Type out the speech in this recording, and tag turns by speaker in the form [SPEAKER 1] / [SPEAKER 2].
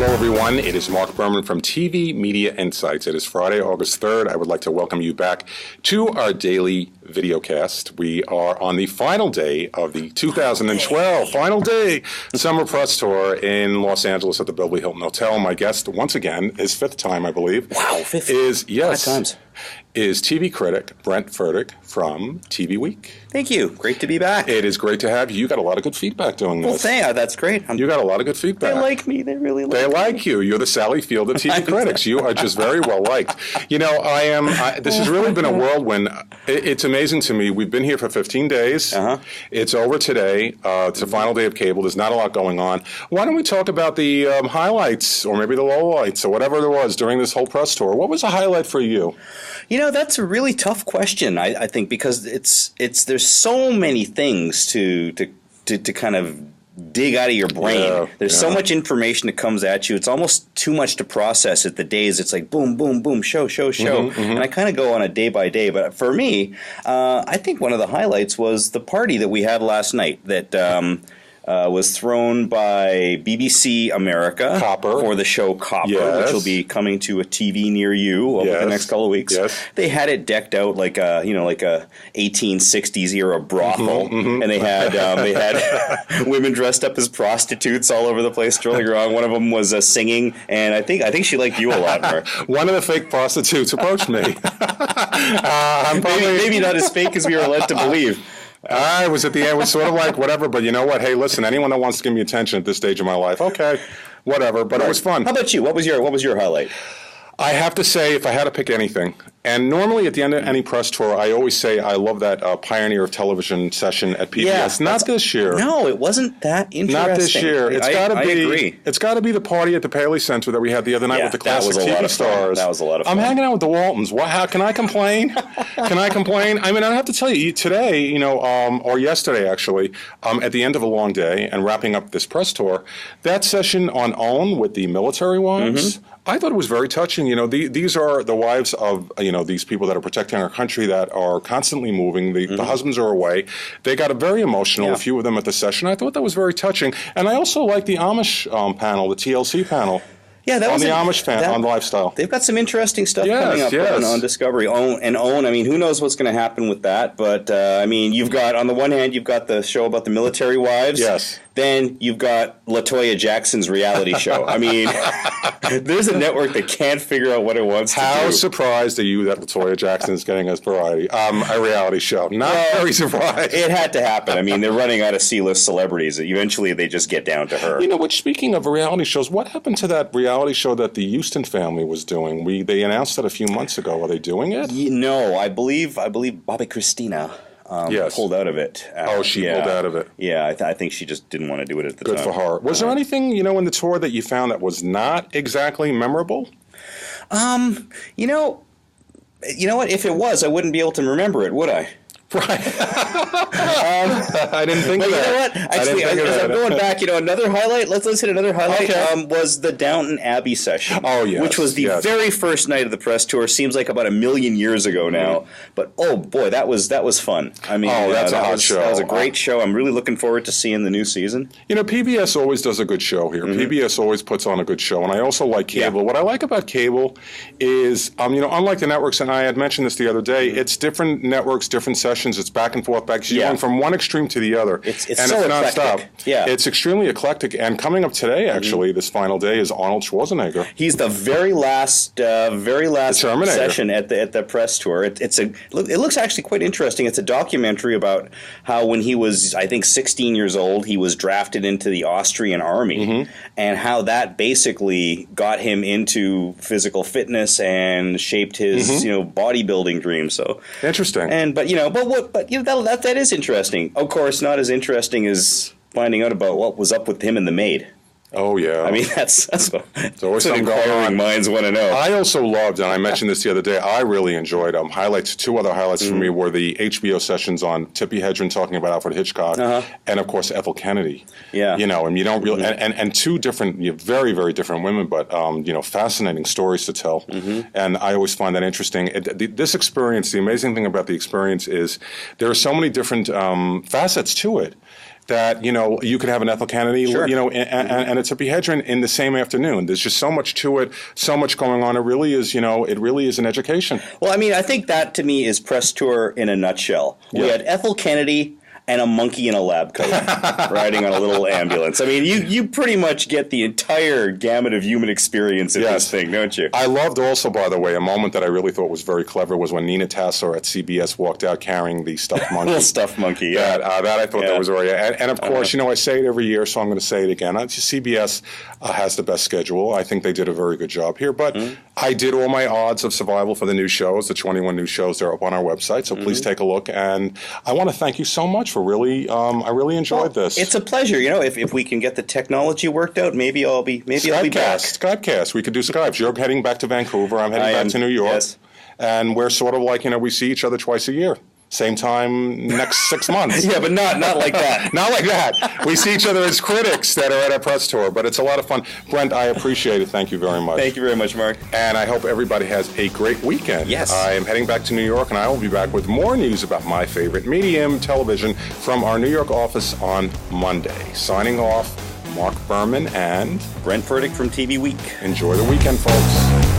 [SPEAKER 1] Hello, everyone. It is Marc Berman from TV Media Insights. It is Friday, August 3rd. I would like to welcome you back to our daily videocast. We are on the final day of the 2012 final day summer press tour in Los Angeles at the Beverly Hilton Hotel. My guest, once again, his fifth time, I believe.
[SPEAKER 2] Wow, fifth.
[SPEAKER 1] Yes.
[SPEAKER 2] 5 times.
[SPEAKER 1] Is TV critic Brent Furtick from TV Week.
[SPEAKER 2] Thank you. Great to be back.
[SPEAKER 1] It is great to have you. You got a lot of good feedback doing this.
[SPEAKER 2] Well, that's great.
[SPEAKER 1] You got a lot of good feedback.
[SPEAKER 2] They like me. They really like me.
[SPEAKER 1] They like you. You're the Sally Field of TV critics. You are just very well liked. You know, this has really been a whirlwind. It's amazing to me. We've been here for 15 days. It's over today. It's the final day of cable. There's not a lot going on. Why don't we talk about the highlights or maybe the lowlights or whatever there was during this whole press tour? What was a highlight for you?
[SPEAKER 2] You know, that's a really tough question, I think, because there's so many things to kind of dig out of your brain. There's so much information that comes at you. It's almost too much to process at the days. It's like boom, boom, boom, show. And I kind of go on a day by day. But for me, I think one of the highlights was the party that we had last night that was thrown by BBC America for the show Copper, which will be coming to a TV near you over the next couple of weeks. They had it decked out like a 1860s era brothel, and they had women dressed up as prostitutes all over the place strolling around. One of them was singing, and I think she liked you a lot, Mark.
[SPEAKER 1] One of the fake prostitutes approached me.
[SPEAKER 2] Maybe not as fake as we were led to believe.
[SPEAKER 1] I was at the end, was sort of like, whatever, but you know what? Hey, listen, anyone that wants to give me attention at this stage of my life, okay, whatever, but it was fun.
[SPEAKER 2] How about you? What was your highlight?
[SPEAKER 1] I have to say, if I had to pick anything, and normally at the end of any press tour, I always say I love that Pioneer of Television session at PBS.
[SPEAKER 2] Yeah,
[SPEAKER 1] not this year.
[SPEAKER 2] No, it wasn't that interesting.
[SPEAKER 1] Not this year.
[SPEAKER 2] I agree.
[SPEAKER 1] It's got to be the party at the Paley Center that we had the other night with the classic TV stars.
[SPEAKER 2] That was a lot of fun.
[SPEAKER 1] I'm hanging out with the Waltons. How can I complain? I mean, I have to tell you, today, or yesterday actually, at the end of a long day and wrapping up this press tour, that session on OWN with the military wives. I thought it was very touching. These are the wives of, these people that are protecting our country that are constantly moving. The husbands are away. They got very emotional, a few of them at the session. I thought that was very touching. And I also like the Amish panel, the TLC panel.
[SPEAKER 2] Yeah, that
[SPEAKER 1] on
[SPEAKER 2] was
[SPEAKER 1] the Amish fan, on the lifestyle.
[SPEAKER 2] They've got some interesting stuff coming up on Discovery. OWN, I mean, who knows what's going to happen with that? But, I mean, you've got, on the one hand, you've got the show about the military wives.
[SPEAKER 1] Yes.
[SPEAKER 2] Then you've got LaToya Jackson's reality show. I mean, there's a network that can't figure out what it wants to do.
[SPEAKER 1] How surprised are you that LaToya Jackson is getting a reality show? Not very surprised.
[SPEAKER 2] It had to happen. I mean, they're running out of C-list celebrities. Eventually, they just get down to her.
[SPEAKER 1] Speaking of reality shows, what happened to that reality show that the Houston family was doing? They announced that a few months ago. Are they doing it?
[SPEAKER 2] No, I believe Bobby Christina pulled out of it.
[SPEAKER 1] She pulled out of it.
[SPEAKER 2] Yeah, I think she just didn't want to do it at the time.
[SPEAKER 1] Good for her. Was there anything, in the tour that you found that was not exactly memorable?
[SPEAKER 2] You know what? If it was, I wouldn't be able to remember it, would I?
[SPEAKER 1] Right. I didn't think of that.
[SPEAKER 2] You know what? Actually, as I'm going back, another highlight, let's hit another highlight, was the Downton Abbey session.
[SPEAKER 1] Oh, yes.
[SPEAKER 2] Which was the very first night of the press tour. Seems like about 1,000,000 years ago now. But, oh, boy, that was fun. I mean,
[SPEAKER 1] that's a hot show.
[SPEAKER 2] That was a great show. I'm really looking forward to seeing the new season.
[SPEAKER 1] PBS always does a good show here. PBS always puts on a good show, and I also like cable. What I like about cable is, unlike the networks, and I had mentioned this the other day, it's different networks, different sessions. It's back and forth, you're going from one extreme to the other.
[SPEAKER 2] It's so
[SPEAKER 1] nonstop.
[SPEAKER 2] Eclectic. Yeah.
[SPEAKER 1] It's extremely eclectic. And coming up today, actually, this final day, is Arnold Schwarzenegger.
[SPEAKER 2] He's the very last session at the press tour. It looks actually quite interesting. It's a documentary about how when he was, I think, 16 years old, he was drafted into the Austrian army, and how that basically got him into physical fitness and shaped his bodybuilding dreams. So
[SPEAKER 1] interesting.
[SPEAKER 2] That is interesting. Of course, not as interesting as finding out about what was up with him and the maid.
[SPEAKER 1] Oh, yeah.
[SPEAKER 2] I mean, that's what
[SPEAKER 1] always something going on.
[SPEAKER 2] Minds want to know.
[SPEAKER 1] I also loved, and I mentioned this the other day, I really enjoyed highlights. Two other highlights for me were the HBO sessions on Tippi Hedren talking about Alfred Hitchcock, and, of course, Ethel Kennedy.
[SPEAKER 2] Yeah.
[SPEAKER 1] And you don't really, and two different, very, very different women, but, fascinating stories to tell. And I always find that interesting. This experience, the amazing thing about the experience is there are so many different facets to it. that, you could have an Ethel Kennedy,
[SPEAKER 2] Sure.
[SPEAKER 1] and it's a beheadron in the same afternoon. There's just so much to it, so much going on. It really is, it really is an education.
[SPEAKER 2] Well, I mean, I think that to me is press tour in a nutshell. We had Ethel Kennedy and a monkey in a lab coat riding on a little ambulance. I mean, you pretty much get the entire gamut of human experience in this thing, don't you?
[SPEAKER 1] I loved also, by the way, a moment that I really thought was very clever was when Nina Tassar at CBS walked out carrying the stuffed monkey.
[SPEAKER 2] Little stuffed monkey, yeah.
[SPEAKER 1] That I thought that was very... And of course, I say it every year, so I'm going to say it again. CBS has the best schedule. I think they did a very good job here. But I did all my odds of survival for the new shows, the 21 new shows. They're up on our website, so please take a look. And I want to thank you so much for really... I really enjoyed this.
[SPEAKER 2] It's a pleasure. If we can get the technology worked out, maybe I'll be back.
[SPEAKER 1] Skypecast. We could do Skypes. You're heading back to Vancouver. I'm heading back to New York.
[SPEAKER 2] Yes.
[SPEAKER 1] And we're sort of like, we see each other twice a year. Same time next 6 months.
[SPEAKER 2] Yeah, but not like that.
[SPEAKER 1] Not like that. We see each other as critics that are at our press tour, but it's a lot of fun. Brent, I appreciate it. Thank you very much.
[SPEAKER 2] Thank you very much, Mark.
[SPEAKER 1] And I hope everybody has a great weekend.
[SPEAKER 2] Yes.
[SPEAKER 1] I am heading back to New York, and I will be back with more news about my favorite medium, television, from our New York office on Monday. Signing off, Marc Berman and
[SPEAKER 2] Brent Furtick from TV Week.
[SPEAKER 1] Enjoy the weekend, folks.